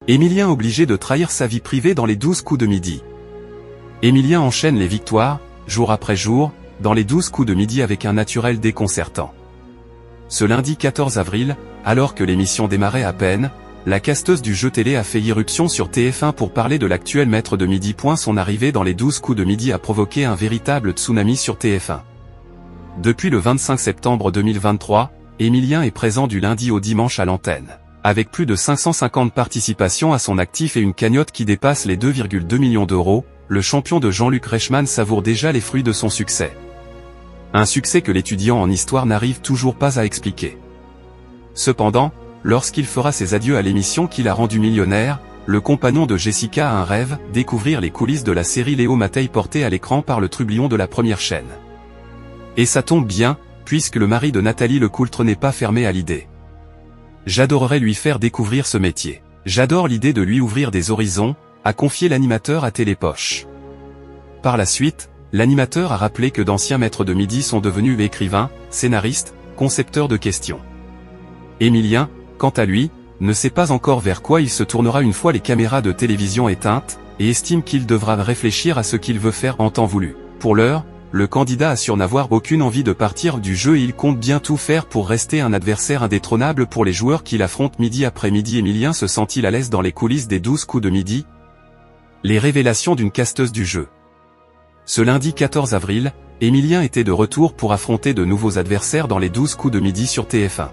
Émilien obligé de trahir sa vie privée dans les 12 coups de midi. Émilien enchaîne les victoires, jour après jour, dans les 12 coups de midi avec un naturel déconcertant. Ce lundi 14 avril, alors que l'émission démarrait à peine, la casteuse du jeu télé a fait irruption sur TF1 pour parler de l'actuel maître de midi. Son arrivée dans les 12 coups de midi a provoqué un véritable tsunami sur TF1. Depuis le 25 septembre 2023, Émilien est présent du lundi au dimanche à l'antenne. Avec plus de 550 participations à son actif et une cagnotte qui dépasse les 2,2 millions d'euros, le champion de Jean-Luc Reichmann savoure déjà les fruits de son succès. Un succès que l'étudiant en histoire n'arrive toujours pas à expliquer. Cependant, lorsqu'il fera ses adieux à l'émission qui l'a rendu millionnaire, le compagnon de Jessica a un rêve, découvrir les coulisses de la série Léo Mattei portée à l'écran par le trublion de la première chaîne. Et ça tombe bien, puisque le mari de Nathalie Lecoultre n'est pas fermé à l'idée. J'adorerais lui faire découvrir ce métier. J'adore l'idée de lui ouvrir des horizons, a confié l'animateur à Télépoche. Par la suite, l'animateur a rappelé que d'anciens maîtres de midi sont devenus écrivains, scénaristes, concepteurs de questions. Émilien, quant à lui, ne sait pas encore vers quoi il se tournera une fois les caméras de télévision éteintes, et estime qu'il devra réfléchir à ce qu'il veut faire en temps voulu. Pour l'heure, le candidat assure n'avoir aucune envie de partir du jeu et il compte bien tout faire pour rester un adversaire indétrônable pour les joueurs qu'il affronte midi après midi. Émilien se sent-il à l'aise dans les coulisses des 12 coups de midi? Les révélations d'une casteuse du jeu. Ce lundi 14 avril, Émilien était de retour pour affronter de nouveaux adversaires dans les 12 coups de midi sur TF1.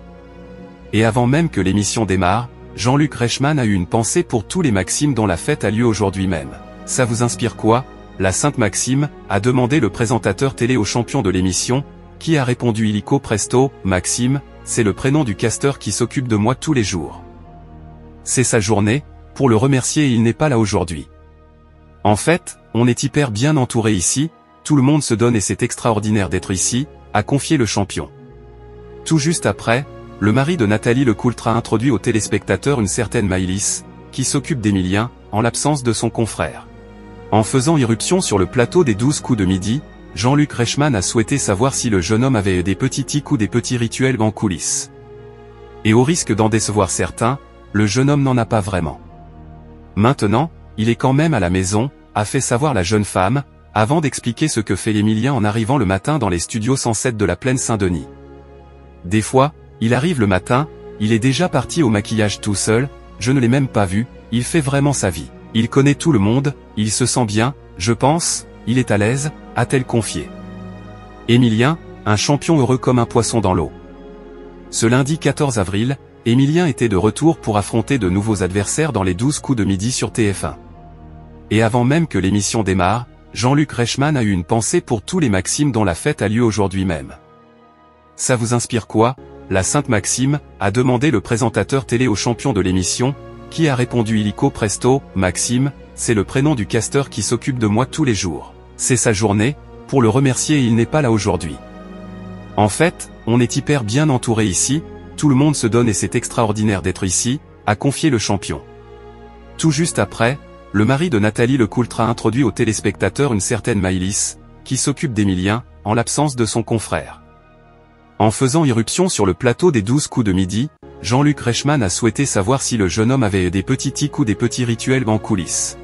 Et avant même que l'émission démarre, Jean-Luc Reichmann a eu une pensée pour tous les Maximes dont la fête a lieu aujourd'hui même. Ça vous inspire quoi? La Sainte Maxime, a demandé le présentateur télé au champion de l'émission, qui a répondu illico presto, Maxime, c'est le prénom du casteur qui s'occupe de moi tous les jours. C'est sa journée, pour le remercier et il n'est pas là aujourd'hui. En fait, on est hyper bien entouré ici, tout le monde se donne et c'est extraordinaire d'être ici, a confié le champion. Tout juste après, le mari de Nathalie Lecoultre a introduit aux téléspectateurs une certaine Maëlys, qui s'occupe d'Émilien, en l'absence de son confrère. En faisant irruption sur le plateau des 12 coups de midi, Jean-Luc Reichmann a souhaité savoir si le jeune homme avait des petits tics ou des petits rituels en coulisses. Et au risque d'en décevoir certains, le jeune homme n'en a pas vraiment. Maintenant, il est quand même à la maison, a fait savoir la jeune femme, avant d'expliquer ce que fait Émilien en arrivant le matin dans les studios 107 de la Plaine Saint-Denis. Des fois, il arrive le matin, il est déjà parti au maquillage tout seul, je ne l'ai même pas vu, il fait vraiment sa vie. Il connaît tout le monde, il se sent bien, je pense, il est à l'aise, a-t-elle confié. Émilien, un champion heureux comme un poisson dans l'eau. Ce lundi 14 avril, Émilien était de retour pour affronter de nouveaux adversaires dans les 12 coups de midi sur TF1. Et avant même que l'émission démarre, Jean-Luc Reichmann a eu une pensée pour tous les Maximes dont la fête a lieu aujourd'hui même. Ça vous inspire quoi? La Sainte Maxime, a demandé le présentateur télé au champion de l'émission, qui a répondu illico presto, Maxime, c'est le prénom du casteur qui s'occupe de moi tous les jours. C'est sa journée, pour le remercier et il n'est pas là aujourd'hui. En fait, on est hyper bien entouré ici, tout le monde se donne et c'est extraordinaire d'être ici, a confié le champion. Tout juste après, le mari de Nathalie Lecoultre a introduit aux téléspectateurs une certaine Maëlys, qui s'occupe d'Émilien, en l'absence de son confrère. En faisant irruption sur le plateau des 12 coups de midi, Jean-Luc Reichmann a souhaité savoir si le jeune homme avait des petits tics ou des petits rituels en coulisses.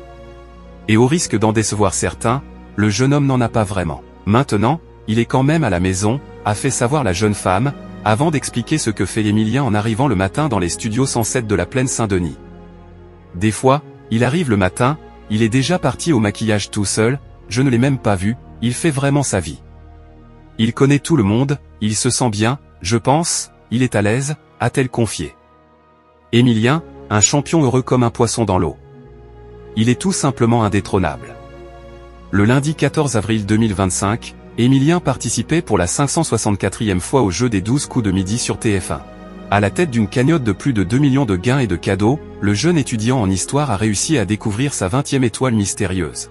Et au risque d'en décevoir certains, le jeune homme n'en a pas vraiment. Maintenant, il est quand même à la maison, a fait savoir la jeune femme, avant d'expliquer ce que fait Émilien en arrivant le matin dans les studios 107 de la Plaine Saint-Denis. Des fois, il arrive le matin, il est déjà parti au maquillage tout seul, je ne l'ai même pas vu, il fait vraiment sa vie. Il connaît tout le monde, il se sent bien, je pense, il est à l'aise, a-t-elle confié. Émilien, un champion heureux comme un poisson dans l'eau. Il est tout simplement indétrônable. Le lundi 14 avril 2025, Émilien participait pour la 564e fois au jeu des 12 coups de midi sur TF1. À la tête d'une cagnotte de plus de 2 millions de gains et de cadeaux, le jeune étudiant en histoire a réussi à découvrir sa 20e étoile mystérieuse.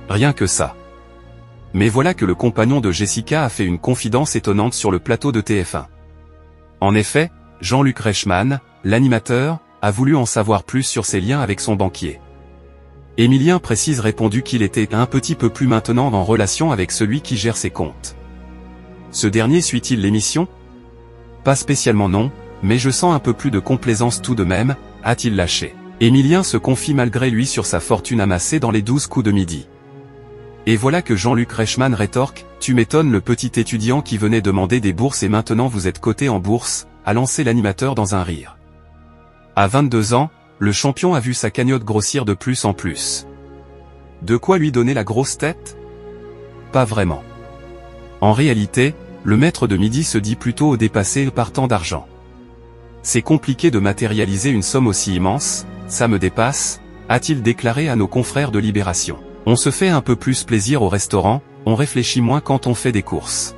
Rien que ça. Mais voilà que le compagnon de Jessica a fait une confidence étonnante sur le plateau de TF1. En effet, Jean-Luc Reichmann, l'animateur, a voulu en savoir plus sur ses liens avec son banquier. Émilien précise répondu qu'il était un petit peu plus maintenant en relation avec celui qui gère ses comptes. Ce dernier suit-il l'émission? Pas spécialement non, mais je sens un peu plus de complaisance tout de même, a-t-il lâché. Émilien se confie malgré lui sur sa fortune amassée dans les 12 coups de midi. Et voilà que Jean-Luc Reichmann rétorque, « Tu m'étonnes, le petit étudiant qui venait demander des bourses et maintenant vous êtes coté en bourse », a lancé l'animateur dans un rire. À 22 ans, le champion a vu sa cagnotte grossir de plus en plus. De quoi lui donner la grosse tête? Pas vraiment. En réalité, le maître de midi se dit plutôt dépassé par tant d'argent. C'est compliqué de matérialiser une somme aussi immense, ça me dépasse, a-t-il déclaré à nos confrères de Libération. On se fait un peu plus plaisir au restaurant, on réfléchit moins quand on fait des courses.